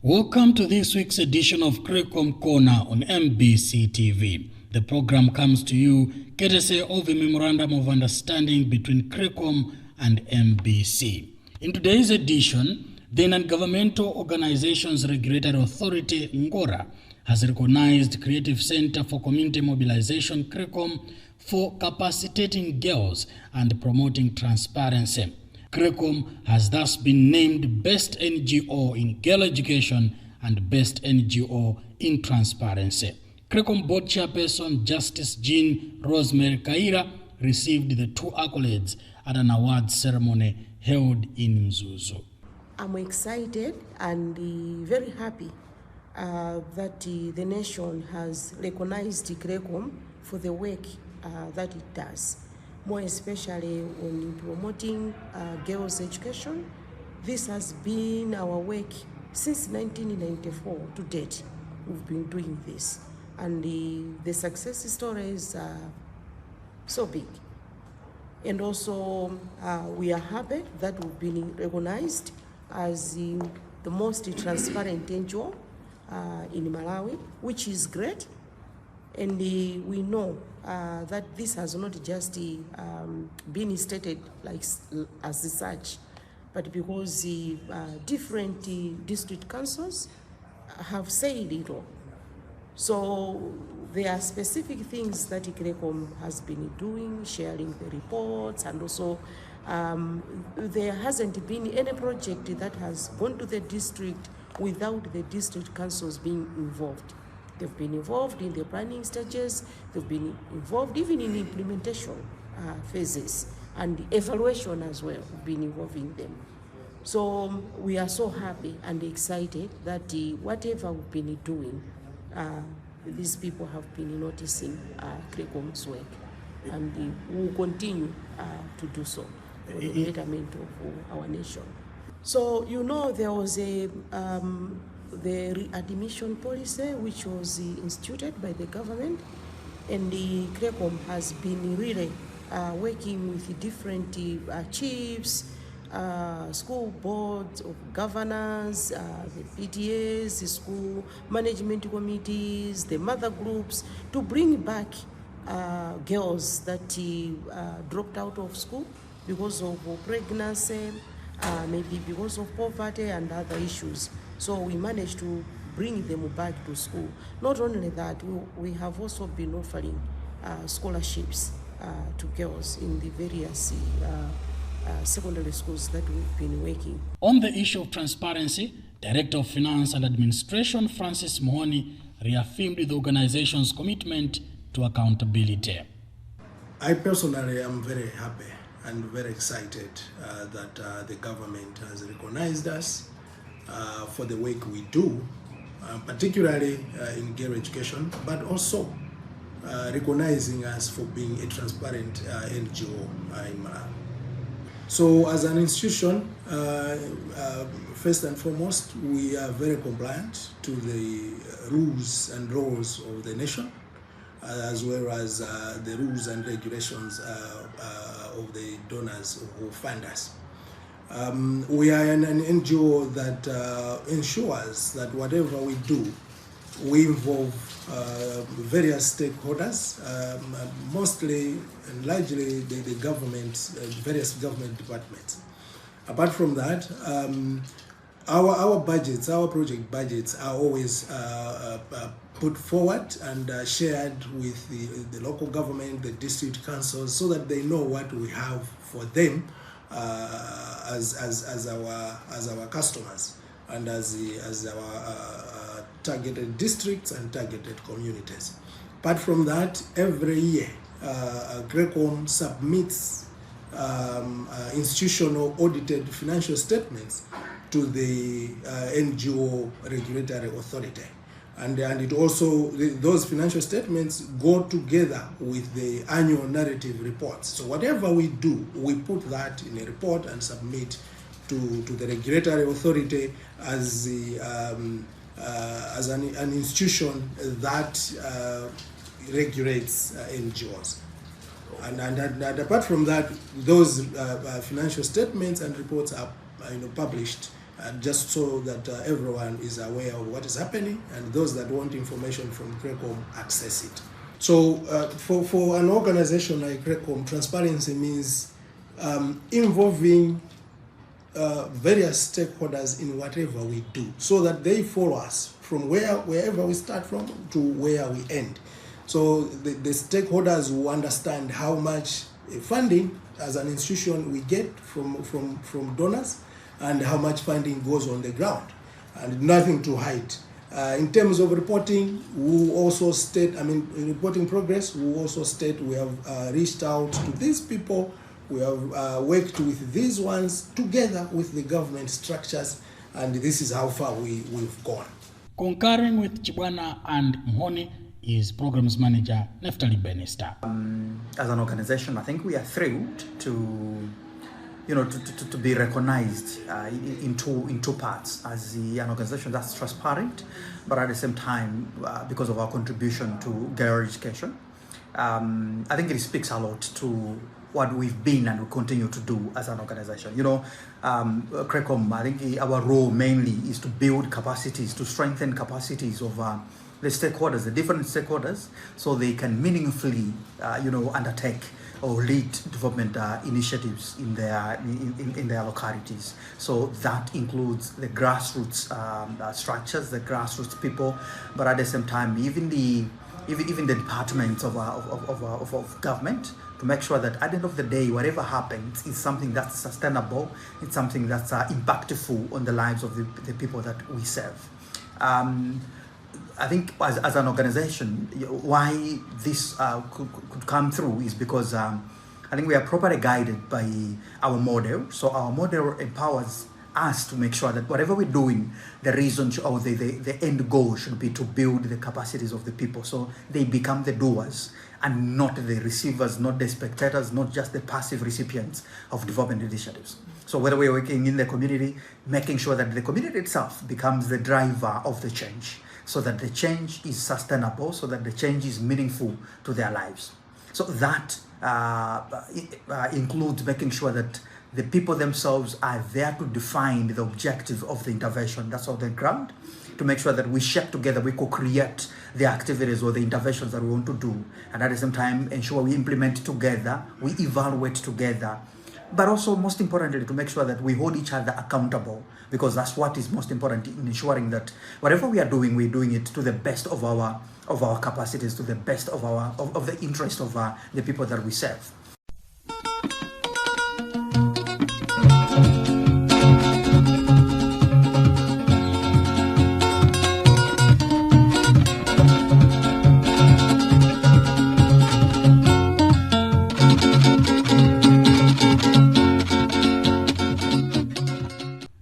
Welcome to this week's edition of CRECOM Corner on MBC TV. The program comes to you courtesy of a Memorandum of Understanding between CRECOM and MBC. In today's edition, the Non-Governmental Organizations Regulatory Authority, NGORA, has recognized Creative Center for Community Mobilization, CRECOM, for capacitating girls and promoting transparency. CRECOM has thus been named Best NGO in Girl Education and Best NGO in Transparency. CRECOM Board Chairperson Justice Jean Rosemary Kaira received the two accolades at an awards ceremony held in Mzuzu. I'm excited and very happy that the nation has recognized CRECOM for the work that it does, more especially on promoting girls' education. This has been our work since 1994 to date. We've been doing this, and the success stories are so big. And also, we are happy that we've been recognized as the most transparent NGO in Malawi, which is great. And we know that this has not just been stated like as such, but because different district councils have said it all. So there are specific things that CRECOM has been doing, sharing the reports, and also there hasn't been any project that has gone to the district without the district councils being involved. They've been involved in the planning stages, they've been involved even in implementation phases, and evaluation as well. We've been involving them. So we are so happy and excited that whatever we've been doing, these people have been noticing CRECOM's work, and we will continue to do so for the betterment of our nation. So, you know, there was the readmission policy which was instituted by the government, and the CRECOM has been really working with the different chiefs, school boards of governors, the PTAs, the school management committees, the mother groups, to bring back girls that dropped out of school because of pregnancy, maybe because of poverty and other issues. So we managed to bring them back to school. Not only that, we have also been offering scholarships to girls in the various secondary schools that we've been working. On the issue of transparency, Director of Finance and Administration Francis Mohoni reaffirmed the organization's commitment to accountability. I personally am very happy and very excited that the government has recognized us for the work we do, particularly in girl education, but also recognizing us for being a transparent NGO in Malawi. So as an institution, first and foremost, we are very compliant to the rules and laws of the nation, as well as the rules and regulations of the donors who fund us. We are an NGO that ensures that whatever we do, we involve various stakeholders, mostly and largely the government, various government departments. Apart from that, our budgets, our project budgets are always put forward and shared with the local government, the district councils, so that they know what we have for them as our customers and as our targeted districts and targeted communities. Apart from that, every year CRECOM submits institutional audited financial statements to the NGO Regulatory Authority. And it also, those financial statements go together with the annual narrative reports. So whatever we do, we put that in a report and submit to the Regulatory Authority as an institution that regulates NGOs. And apart from that, those financial statements and reports are published just so that everyone is aware of what is happening, and those that want information from CRECOM access it. So for an organization like CRECOM, transparency means involving various stakeholders in whatever we do, so that they follow us from wherever we start from to where we end. So the stakeholders will understand how much funding as an institution we get from donors, and how much funding goes on the ground, and nothing to hide. In terms of reporting, we also state, reporting progress, we also state we have reached out to these people, we have worked with these ones together with the government structures, and this is how far we've gone. Concurring with Chibwana and Mhoni is Programs Manager Neftali Bannister. As an organization, I think we are thrilled to be recognized in two parts, as an organization that's transparent, but at the same time, because of our contribution to girl education. I think it speaks a lot to what we've been and we continue to do as an organization. CRECOM, I think our role mainly is to build capacities, to strengthen capacities of the stakeholders, the different stakeholders, so they can meaningfully, undertake or lead development initiatives in their localities. So that includes the grassroots structures, the grassroots people, but at the same time, even the departments of government, to make sure that at the end of the day, whatever happens is something that's sustainable, it's something that's impactful on the lives of the people that we serve. I think as an organization, why this could come through is because I think we are properly guided by our model. So our model empowers us to make sure that whatever we're doing, the reason or the end goal should be to build the capacities of the people, so they become the doers and not the receivers, not the spectators, not just the passive recipients of development initiatives. So whether we're working in the community, making sure that the community itself becomes the driver of the change, so that the change is sustainable, so that the change is meaningful to their lives. So that includes making sure that the people themselves are there to define the objective of the intervention. That's on the ground, to make sure that we shape together, we co-create the activities or the interventions that we want to do, and at the same time ensure we implement together, we evaluate together, but also most importantly to make sure that we hold each other accountable, because that's what is most important in ensuring that whatever we are doing, we're doing it to the best of our capacities, to the best of the interest of the people that we serve.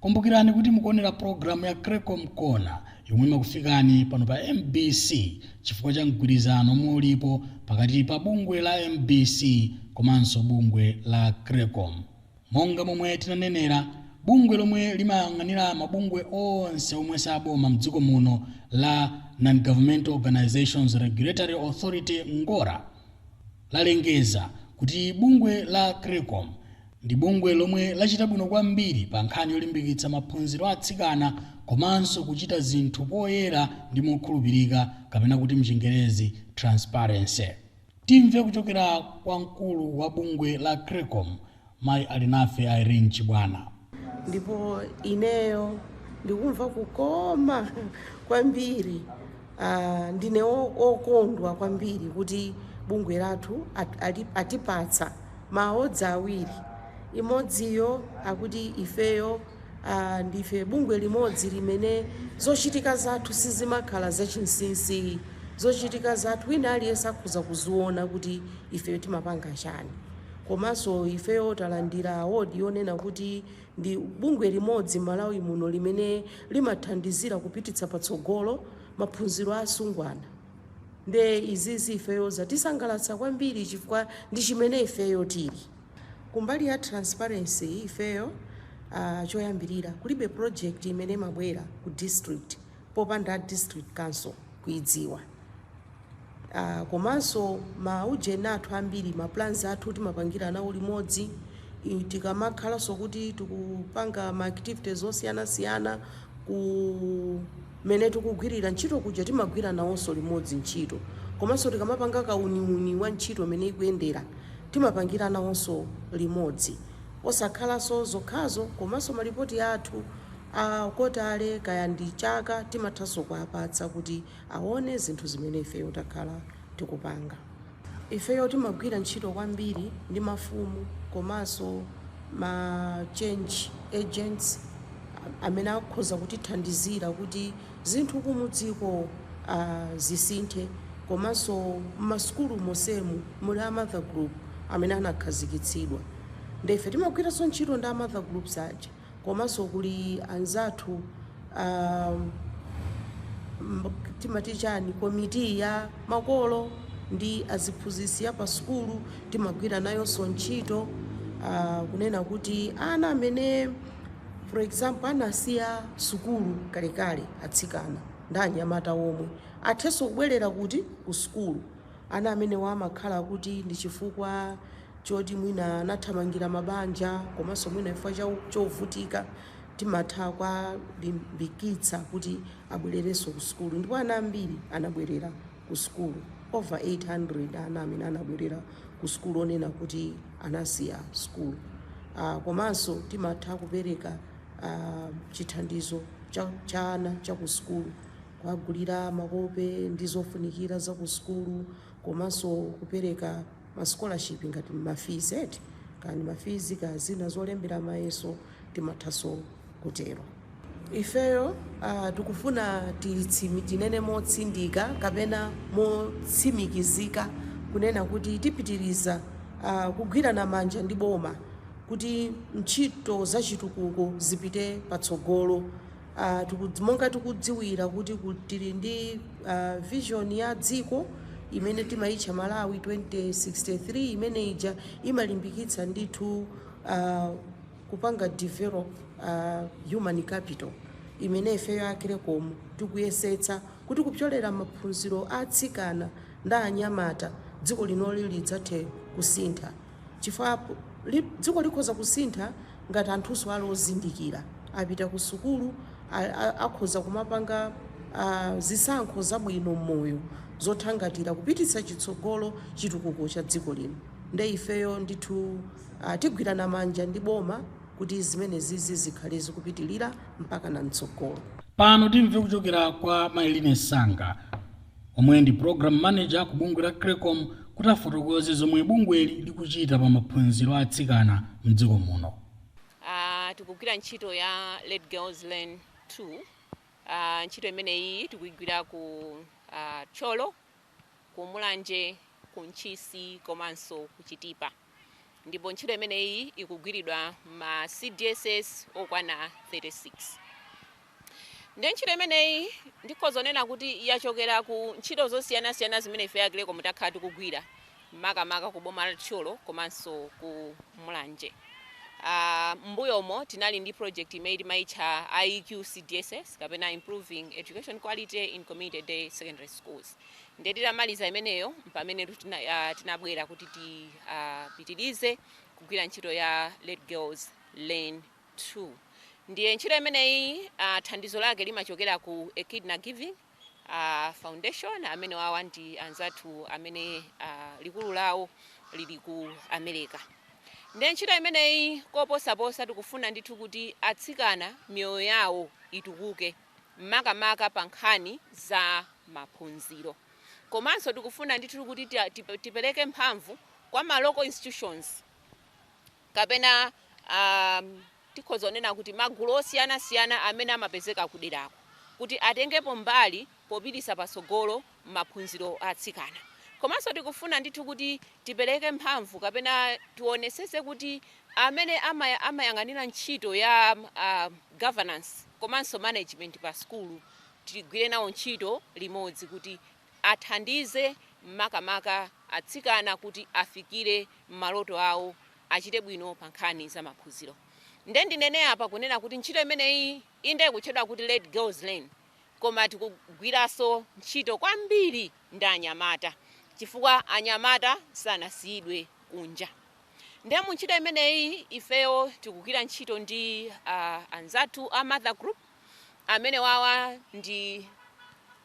Kumbukirani kuti mukuonera programu ya CRECOM Corner yomwe imakufikani pano pa MBC chifukwa cha mgwirizano omwe ulipo pakati pa bungwe la MBC komanso bungwe la CRECOM. Monga momwe tinanenera, bungwe lomwe limayang'anira mabungwe onse omwe saboma mdziko muno la Non-Governmental Organizations Regulatory Authority Ngora lalengeza kuti bungwe la CRECOM ndi bungwe lomwe lachita bwino kwambiri pa nkhani yolimbikitsa maphunziro atsikana komanso kuchita zinthu poyera ndi mokhulupirika, kapena kuti mchingerezi transparency. Timve kuchokera kwa mkulu wa bungwe la CRECOM, Mai Alinafe Irene Chibwana. Ndipo ineyo ndikumva kukoma kwambiri, ndine okondwa kwambiri kuti bungwe lathu atipatsa maodzi awiri. Imodziyo akuti ifeyo ndife bungwe limodzi limene zochitika zathu sizimakhala zachinsinsi, zochitika zathu wina aliyense akhoza kuziona kuti ifeyo timapanga chani. Komanso ifeyo talandira awodi yonena kuti ndi bungwe limodzi Malawi muno limene limathandizira kupititsa patsogolo maphunziro a asungwana. Nde izizi ifeyo zatisangalatsa kwambiri chifukwa ndi chimene ifeyo tili. Kumbali ya transparency ifeyo choyambirira kulibe project imene mabwera ku district popanda district council kuidziwa. komanso maujeni athu ambiri maplans athu timapangira nawo limodzi. Tikamakhalanso kuti tikupanga ma-activities osiyanasiyana kumene tikugwirira ntchito kuja timagwira nawonso limodzi ntchito. Komanso tikamapanga kauniuni wa ntchito imene ikuyendera timapangira nawonso limodzi. Osakhalanso zokhazo komanso malipoti athu akotale kaya ndi chaka timathanso kuapatsa kuti aone zinthu zimene ifeyo takhala tikupanga. Ifeyo timagwira ntchito kwambiri ndi mafumu komanso ma change agents amene akhoza kutithandizira kuti zinthu kumudziko zisinthe. Komanso m'masukulu mosemu muli a mother group amene anakhazikitsidwa. Ndefe timagwiranso ntchito ndi a mother groups aja. Komanso kuli anzathu timati chani komiti ya makolo ndi aziphunzitsi ya pa sukulu timagwira nayonso ntchito kunena kuti ana amene for example anasiya sukulu kalekale atsikana ndi anyamata omwe athenso kubwerera kuti ku sukulu. Ana amene wamakhala kuti ndi chifukwa choti mwina anathamangira mabanja komanso mwina chifukwa chovutika timatha kuwalimbikitsa kuti abwererenso ku sukulu. Ndipo ana ambiri anabwerera ku sukulu, over 800 ana amene anabwerera ku sukulu onena kuti anasiya sukulu. Komanso timatha kupereka chithandizo cha ana cha ku sukulu, kuagulira makope ndi zofunikira za ku sukulu, komanso kupereka ma scholarship ngati mafees eti kani mafees ka zina zolembera mayeso timathanso kutero. Ifeyo tikufuna tinene motsindika kapena motsimikizika kunena kuti tipitiriza kugwirana manja ndi boma kuti ntchito za chitukuko zipite patsogolo. Monga tikudziwira kuti tili ndi vision ya dziko imene timayitcha Malawi 2063 imene ija imalimbikitsa ndithu kupanga develop human capital imene ifeyo aKRECOM tikuyesetsa kuti kupyolera maphunziro atsikana ndi anyamata dziko linoli lidzathe kusintha. Chifukwa dziko likhoza kusintha ngati anthunso ali ozindikira apita ku sukulu akhoza kumapanga zisankho zabwino m'moyo zothangatira kupititsa chitsogolo chitukuko cha dziko lino. Nde ifeyo ndithu tigwirana manja ndi boma kuti zimene zizi zikhale zikupitilira mpaka na mtsogolo. Pano timve kuchokera kwa Mayeline Sanga omwe ndi program manager ku bungwe la KRECOM kuti afotokoze zomwe bungweli likuchita pa maphunziro atsikana mdziko muno. Tikugwira ntchito ya Let Girls Learn 2. Ntchito imeneyi tikugwira ku Cholo, ku Mulanje, ku Nchisi komanso ku Chitipa. Ndipo ntchito imeneyi ikugwiridwa ma CDSS okwana 36. Ndi ntchito imeneyi ndikhozonena kuti yachokera ku ntchito zosiyana-siyana zimene ife ya KRECOM takhala tikugwira makamaka ku boma la Cholo komanso ku Mulanje. Mbuyomo tinali ndi project imene timayitcha IEQ CDSS kapena Improving Education Quality in Community Day Secondary Schools. Ndiye titamaliza imeneyo pamene tinabwera kuti tipitirize kugwira ntchito ya Let Girls Learn 2. Ndiye ntchito imeneyi thandizo lake limachokera ku Echidna Giving Foundation amene wawa ndi anzathu amene likulu lawo lili ku America. Ndiye ntchito imeneyi koposaposa tikufuna ndithu kuti atsikana miyoyo yawo itukuke makamaka pa nkhani za maphunziro. Komanso tikufuna ndithu kuti tipereke mphamvu kwa ma local institutions kapena tikhozonena kuti magulu osiyana-siyana amene amapezeka kuderako kuti atengepo mbali popititsa patsogolo maphunziro atsikana. Komanso tikufuna ndithu kuti tipereke mphamvu kapena tionesese kuti amene amayang'anira ntchito ya governance komanso management pa skulu tigwire nawo ntchito limodzi kuti athandize makamaka atsikana kuti afikire maloto awo achite bwino pa nkhani za maphunziro. Ndinene apa kunena kuti ntchito imeneyi inde kutchedwa kuti Let Girls Learn koma tikugwiranso ntchito kwambiri ndi anyamata. chifukwa anyamata sanasiyidwe kunja. Ndiye mu ntchito imeneyi ifeyo tikugwira ntchito ndi anzathu a Mother Group amene wawa ndi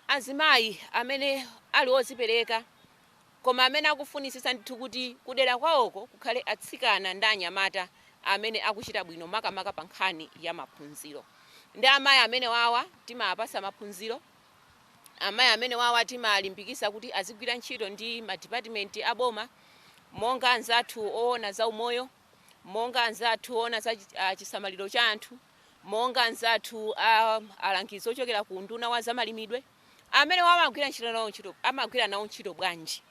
azimayi amene ali ozipereka koma amene akufunisisa ndithu kuti kudera kwawoko kukhale atsikana ndi anyamata amene akuchita bwino makamaka pa nkhani ya maphunziro. Ndi amayi amene wawa timapasa maphunziro, amayi amene wawa timalimbikisa kuti azigwira ntchito ndi ma department aboma, monga anzathu oona za umoyo, monga anzathu oona za chisamaliro cha anthu, monga anzathu alangizi ochokera ku nduna wa zamalimidwe, amene wawa amagwira nawo ntchito bwanji.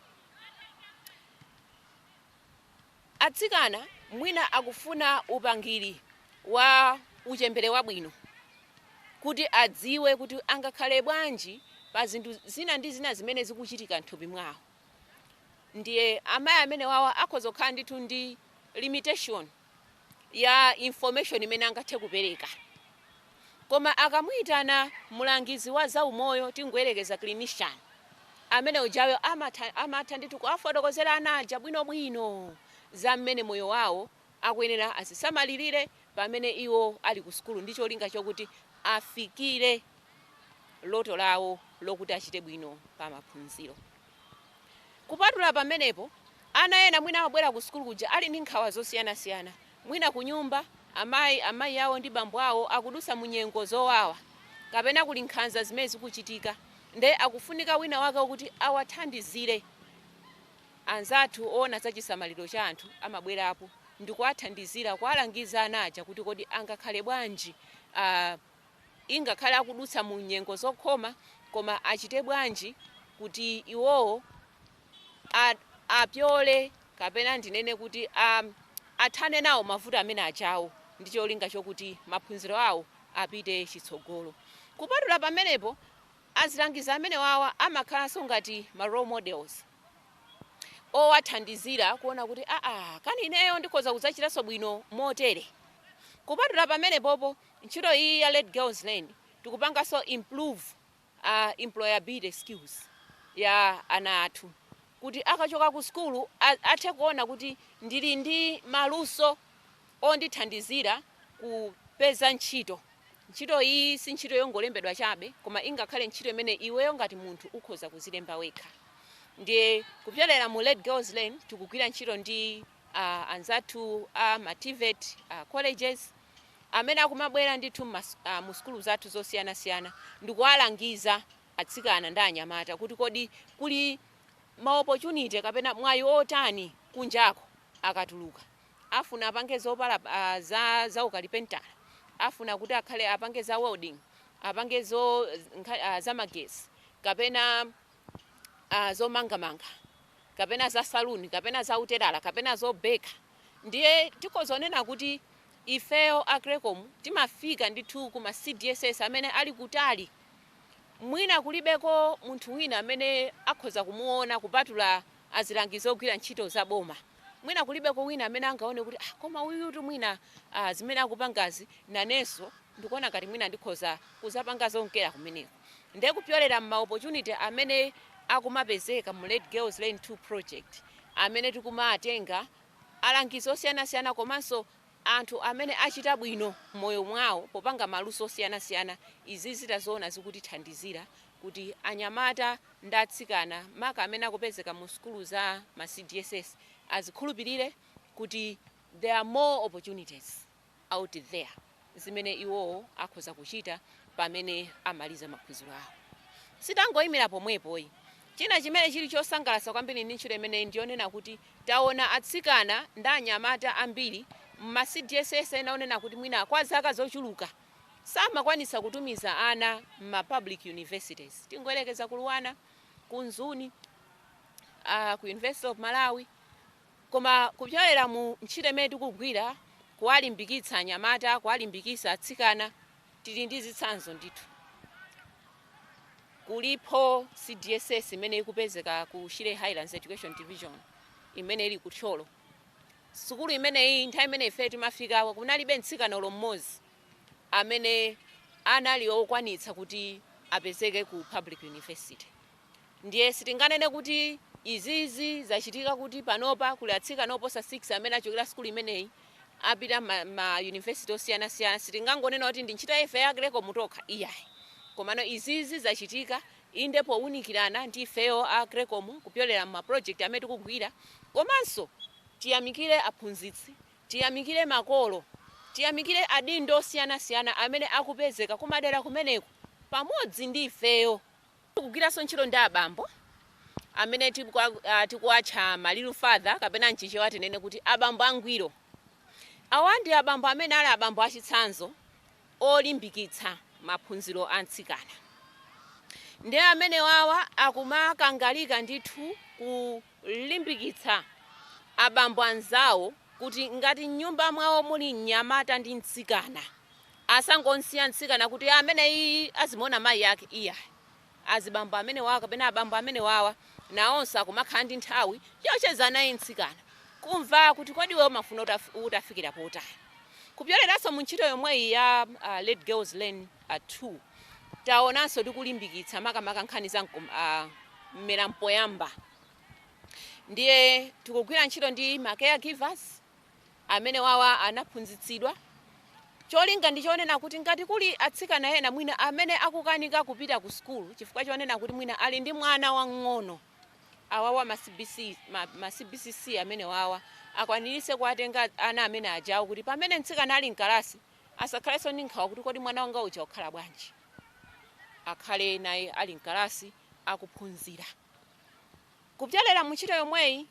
Atsikana mwina akufuna upangiri wa uchembere wabwino kuti adziwe kuti angakhale bwanji pa zinthu zina ndi zina zimene zikuchitika m'thupi mwawo. Ndiye amayi amene wawa akhoza kukhala ndithu ndi limitation ya information imene angathe kupereka. Koma akamuyitana mulangizi wa zaumoyo tingoyerekeza clinician amene ujayo amatha ndithu kuwafotokozera ana aja bwinobwino za mmene moyo wawo akuyenera azisamalirire pamene iwo ali ku sukulu, ndi cholinga chokuti afikire loto lawo lokuti achite bwino pa maphunziro. Kupatula pamenepo ana ena mwina amabwera ku sukulu kuja ali ndi nkhawa zosiyanasiyana, mwina ku nyumba amayi awo ndi bambo awo akudusa munyengo zowawa kapena kuli nkhanza zimene zikuchitika, nde akufunika wina wake kuti awathandizire. Anzathu ona za chisamaliro cha anthu amabwerapo ndi kuwathandizira kuwalangiza ana aja kuti kodi angakhale bwanji ingakhale akudutsa mu nyengo zokhoma koma achite bwanji kuti iwowo apyole kapena ndinene kuti athane nawo mavuto amene achawo, ndi cholinga chokuti maphunziro awo apite chitsogolo. Kupatula pamenepo azilangiza amene wawa amakhalanso ngati ma role models owathandizira kuona kuti kani ineyo ndikhoza kuzachitanso bwino motere. Kupatula pamenepopo ntchito iyi ya Let Girls Learn tikupanganso improve employability skills ya ana athu kuti akachoka ku skulu athe kuona kuti ndili ndi maluso ondithandizira kupeza ntchito. Ntchito iyi si ntchito yongolembedwa chabe koma ingakhale ntchito imene iweyo ngati munthu ukhoza kuzilemba wekha. Ndiye kupyolera mu Let Girls Learn tikugwira ntchito ndi anzathu ma TVET colleges amene akumabwera ndithu mu skulu zathu zosiyanasiyana ndikuwalangiza atsikana ndi anyamata kuti kodi kuli ma opportunity kapena mwayi otani kunjako akatuluka. Afuna apange zopala za ukalipentala, afuna kuti akhale apange za welding, apange za magesi kapena zomangamanga kapena za saluni kapena za uterala kapena zobeka. Ndiye tikozonena kuti ifeyo a CRECOM timafika ndithu kuma CDSS amene ali kutali, mwina kulibeko munthu wina amene akhoza kumuona kupatula azilangizi ogwira ntchito za boma. Mwina kulibeko wina amene angaone kuti koma uyutu mwina zimene akupangazi nanenso ndikuona ngati mwina ndikhoza kuzapanga zonkera kumeneko. Ndiye kupyolera ma opportunity amene akumapezeka mu Let Girls Learn 2 project amene tikumatenga alangizi osiyanasiyana komanso anthu amene achita bwino moyo mwawo popanga maluso osiyanasiyana. Izi zitazoona zikutithandizira kuti anyamata ndi atsikana maka amene akupezeka mu skulu za ma CDSS azikhulupirire kuti there are more opportunities out there zimene iwowo akhoza kuchita pamene amaliza maphunziro awo. Sitangoyimira pomwepoyi, china chimene chili chosangalatsa kwambiri ndi ntchito imene ndionena kuti taona atsikana ndi anyamata ambiri ma CDSS enaonena kuti mwina kwa zaka zochuluka samakwanisa kutumiza ana ma public universities. Tingoyerekeza ku Luwana, ku Nzuni, ku University of Malawi, koma kupyolera mu ntchito imene tikugwira kuwalimbikitsa anyamata, kuwalimbikitsa atsikana, tili ndi zitsanzo ndithu. Kulipo CDSS imene ikupezeka ku Shire Highlands Education Division imene ili ku Tcholo. Sukulu imene iyi nthawi imene ife timafika kunalibe mtsikana mmodzi amene anali okwanitsa kuti apezeke ku public university. Ndiye sitinganene kuti izizi zachitika kuti panopa kuli atsikana oposa 6 amene achokera skulu imeneyi apita ma university osiyana-siyana. Sitingangonena kuti ndi ntchito ife ya Crecom tokha iyayi, komano izizi zachitika inde powunikirana ndi ifeyo a Crecom kupyolera ma project amene tikugwira. Komanso tiyamikire aphunzitsi, tiyamikire makolo, tiyamikire adindo osiyana-siyana amene akupezeka kumadera kumeneko pamodzi ndi ifeyo. Tikugwiranso ntchito ndi abambo amene tikuwatcha malilu father kapena mchichewa tinene kuti abambo angwiro. Awa ndi abambo amene ali abambo achitsanzo olimbikitsa maphunziro a atsikana. Ndi amene wawa akumakangalika ndithu kulimbikitsa abambo anzawo kuti ngati nyumba mwawo muli mnyamata ndi mtsikana asangonsiya mtsikana kuti amene iyi azimona mayi yake iyayi. Azibambo amene wawa kapena abambo amene wawa naonse akumakhala ndi nthawi yocheza naye mtsikana kumva kuti kodi wewe mafuna utafikira potani. Kupyoleranso mu ntchito yomweyi ya Let Girls Learn 2 taonanso tikulimbikitsa makamaka nkhani za mmera mpoyamba. Ndiye tikugwira ntchito ndi ma caregivers amene wawa anaphunzitsidwa. Cholinga ndi chonena kuti ngati kuli atsikana ena mwina amene akukanika kupita ku skulu chifukwa chonena kuti mwina ali ndi mwana wang'ono, awawa ma CBCC amene wawa akwanirise kuwatenga ana amene ajawo kuti pamene mtsikana ali mkalasi asakhalenso ndi nkhawa kuti kodi mwana wanga uja ukhala bwanji, akhale naye ali mkalasi akuphunzira. Kupyolera mu ntchito yomweyi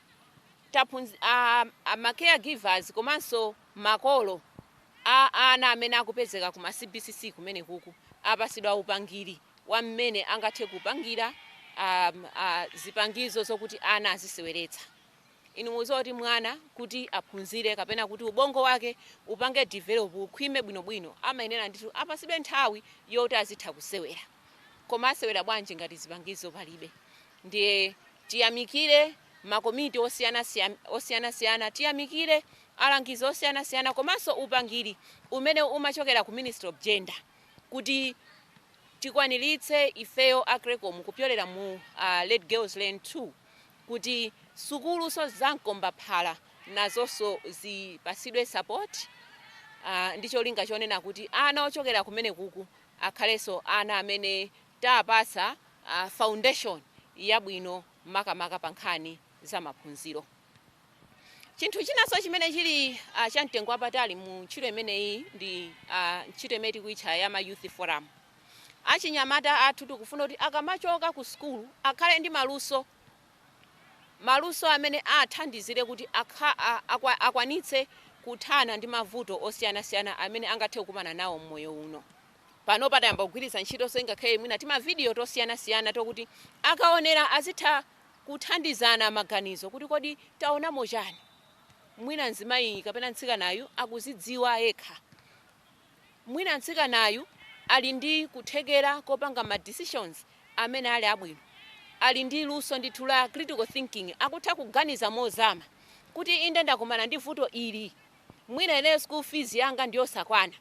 ma caregivers komanso makolo ana amene akupezeka ku ma CBCC kumene kuku apasidwa upangiri wa mmene angathe kupangira zipangizo zokuti ana aziseweretsa. Inu muzoti mwana kuti aphunzire kapena kuti ubongo wake upange develop ukhwime bwinobwino amayenera ndithu apasidwe nthawi yoti azitha kusewera. Koma asewera bwanji ngati zipangizo palibe? Ndiye tiyamikire makomiti osiyana-siyana, tiyamikire alangizi osiyana-siyana komanso upangiri umene umachokera ku Ministry of Gender kuti tikwaniritse ifeyo a Crecom kupyolera mu Let Girls Learn 2 kuti sukuluso zamkomba phala nazonso zipasidwe support. Ndi cholinga chonena kuti ana ochokera kumene kuku akhalenso ana amene tapasa foundation yabwino makamaka pa nkhani za maphunziro. Chinthu chinanso chimene chili chamtengo wapatali mu ntchito imeneyi ndi ntchito imene tikuitcha ya ma Youth Forum. Achinyamata athu tikufuna kuti akamachoka ku skulu akhale ndi maluso amene athandizire kuti akwanitse kuthana ndi mavuto osiyana-siyana amene angathe kukumana nawo mmoyo uno. Pano patayamba kugwiritsa ntchito so ingakhale mwina tima video tosiyana-siyana tokuti akaonera azitha kuthandizana maganizo kuti kodi taonamo chani. Mwina nzimayi kapena mtsikanayu akuzidziwa yekha. Mwina mtsikanayu ali ndi kuthekera kopanga ma decisions amene ali abwino. Ali ndi luso ndithu la critical thinking, akutha kuganiza mozama kuti inde ndakumana ndi vuto ili. Mwina ine school fees yanga ndiyosakwana.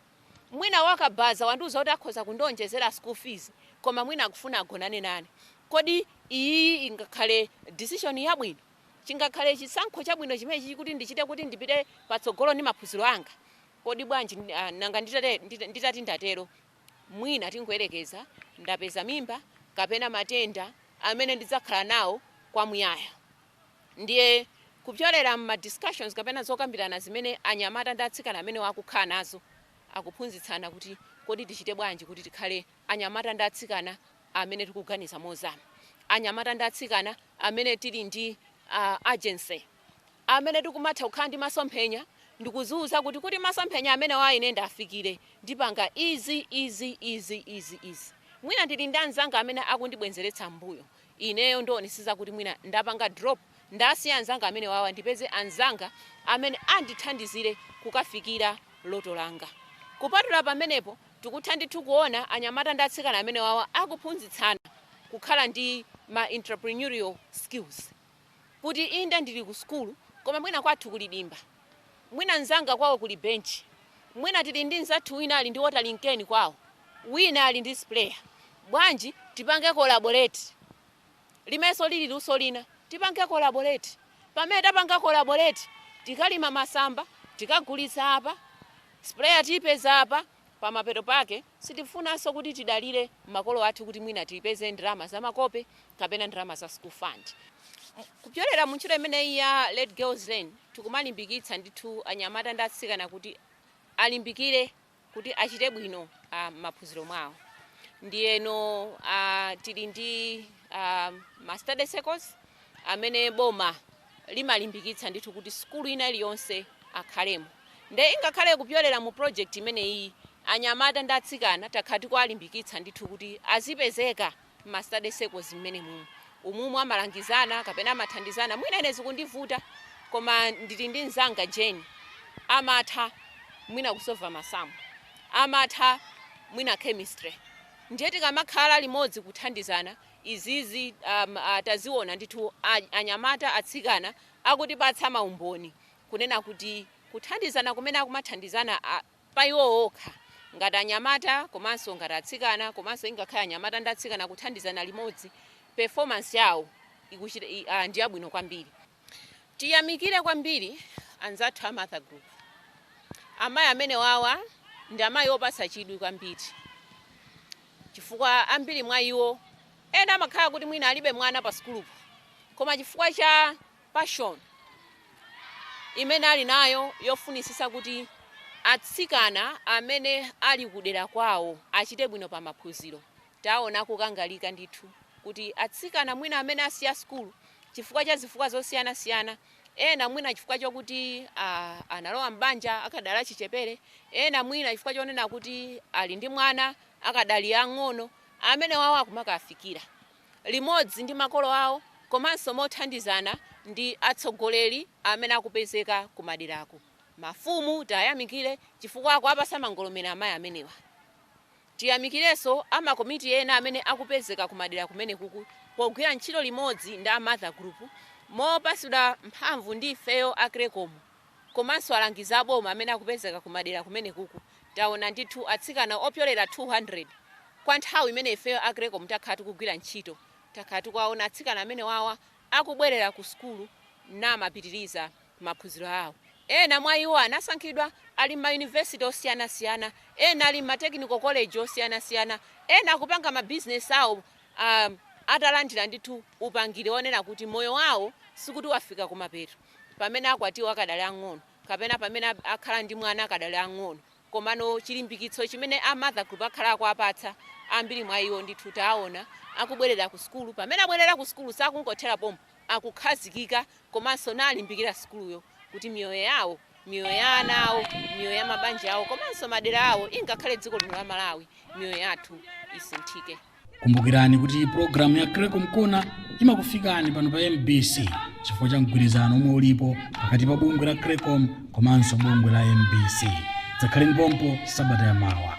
Mwina wakabaza wanduza kuti akhoza kundonjezera school fees koma mwina akufuna agonane nane. Kodi iyi ingakhale decision yabwino? Chingakhale chisankho chabwino chimene chili kuti ndichite kuti ndipite patsogolo ndi maphunziro anga? Kodi bwanji nanga nditati ndatero mwina tingoyerekeza ndapeza mimba kapena matenda amene ndidzakhala nawo kwamuyaya. Ndiye kupyolera ma discussions kapena zokambirana zimene anyamata ndi atsikana amene wakukhala nazo akuphunzitsana kuti kodi tichite bwanji kuti tikhale anyamata ndi atsikana amene tikuganiza mozama, anyamata ndi atsikana amene tili ndi agency, amene tikumatha kukhala ndi masomphenya ndikuziuza kuti masomphenya amene wa ine ndafikire ndipanga izi. Mwina ndili ndi anzanga amene akundibwenzeretsa mbuyo, ineyo ndionesiza kuti mwina ndapanga drop ndasiya anzanga amene wawa ndipeze anzanga amene andithandizire kukafikira loto langa. Kupatula pamenepo tikutha ndithu kuona anyamata ndi atsikana amene wawa akuphunzitsana kukhala ndi ma entrepreneurial skills. Kuti inde ndili ku skulu koma mwina kwathu kuli dimba, mwina nzanga kwawo kuli bench, mwina tili ndi nzathu wina ali ndi water linkeni kwawo, wina ali ndi sprayer. Bwanji tipange collaborate limeso lili luso lina tipange collaborate. Pamene tapanga collaborate, tikalima masamba, tikagulitsa apa, sprayer tipeza apa, pamapeto pake sitifunanso kuti tidalire makolo athu kuti mwina tipeze ndalama za makope kapena ndalama za school fund. Kupyolera mu ntchito imeneyi ya Let Girls Learn, tikumalimbikitsa ndithu anyamata ndi atsikana kuti alimbikire kuti achite bwino maphunziro mwawo. Ndiyeno tili ndi ma study circles amene boma limalimbikitsa ndithu kuti skulu ina iliyonse akhalemo. Nde ingakhale kupyolera mu project imeneyi anyamata ndi atsikana takhati kualimbikitsa ndithu kuti azipezeka ma study circles mmene umumwe amalangizana kapena amathandizana. Mwina ine zikundivuta koma ndili ndi mzanga Jane amatha mwina kusolva masamu, amatha mwina chemistry. Ndiye tikamakhala limodzi kuthandizana izizi taziona ndithu anyamata atsikana akutipatsa maumboni kunena kuti kuthandizana kumene akumathandizana pa iwo okha ngati anyamata komanso ngati atsikana komanso ingakhala anyamata ndi atsikana kuthandizana limodzi, performance yawo ndi yabwino kwambiri. Tiyamikire kwambiri anzathu a Mother Group. Amayi amene wawa ndi amayi opatsa chidwi kwambiri, chifukwa ambiri mwa iwo ena amakhala kuti mwina alibe mwana pa skulupo, koma chifukwa cha passion imene ali nayo yofunisisa kuti atsikana amene ali kudera kwawo achite bwino pa maphunziro. Taona kukangalika ndithu kuti atsikana mwina amene asiya skulu chifukwa cha zifukwa zosiyana-siyana, ena mwina chifukwa chokuti analowa mbanja akadala chichepere, ena mwina chifukwa chonena kuti ali ndi mwana akadali ang'ono, amene wawo akumakafikira limodzi ndi makolo awo komanso mothandizana ndi atsogoleri amene akupezeka kumaderako. Mafumu tayamikire chifukwa akuapasa mangolomera amayi amenewa. Tiyamikirenso amakomiti ena amene akupezeka kumadera kumene kuku pogwira ntchito limodzi ndi a Mother Group mopatsidwa mphamvu ndi ifeyo a Crecom komanso alangizi a boma amene akupezeka kumadera kumene kuku. Taona ndithu atsikana opyolera 200 kwa nthawi imene ifeyo a Crecom takhala tikugwira ntchito, takhala tikuwaona atsikana amene wawa akubwerera ku skulu namapitiriza maphunziro awo. Ena mwa iwo anasankhidwa ali ma university osiyana-siyana, ena ali ma technical college osiyana-siyana, ena akupanga ma business awo atalandira ndithu upangiri onena kuti moyo wawo sikuti wafika kumapeto pamene akwatiwa akadali ang'ono kapena pamene akhala ndi mwana akadali ang'ono. Komano chilimbikitso chimene a Mother Group akhala akuapatsa ambiri mwa iwo ndithu taona akubwerera ku skulu. Pamene abwerera ku skulu sakungothera pompo, akukhazikika komanso nalimbikira skuluyo kuti miyoyo yawo, miyoyo ya ana awo, miyoyo ya mabanja awo komanso madera awo ingakhale dziko lino la Malawi miyoyo yathu isinthike. Kumbukirani kuti programu ya Crecom Corner imakufikani pano pa MBC chifukwa cha mgwirizano omwe ulipo pakati pa bungwe la Crecom komanso bungwe la MBC. Dzakhaleni pompo sabata ya mawa.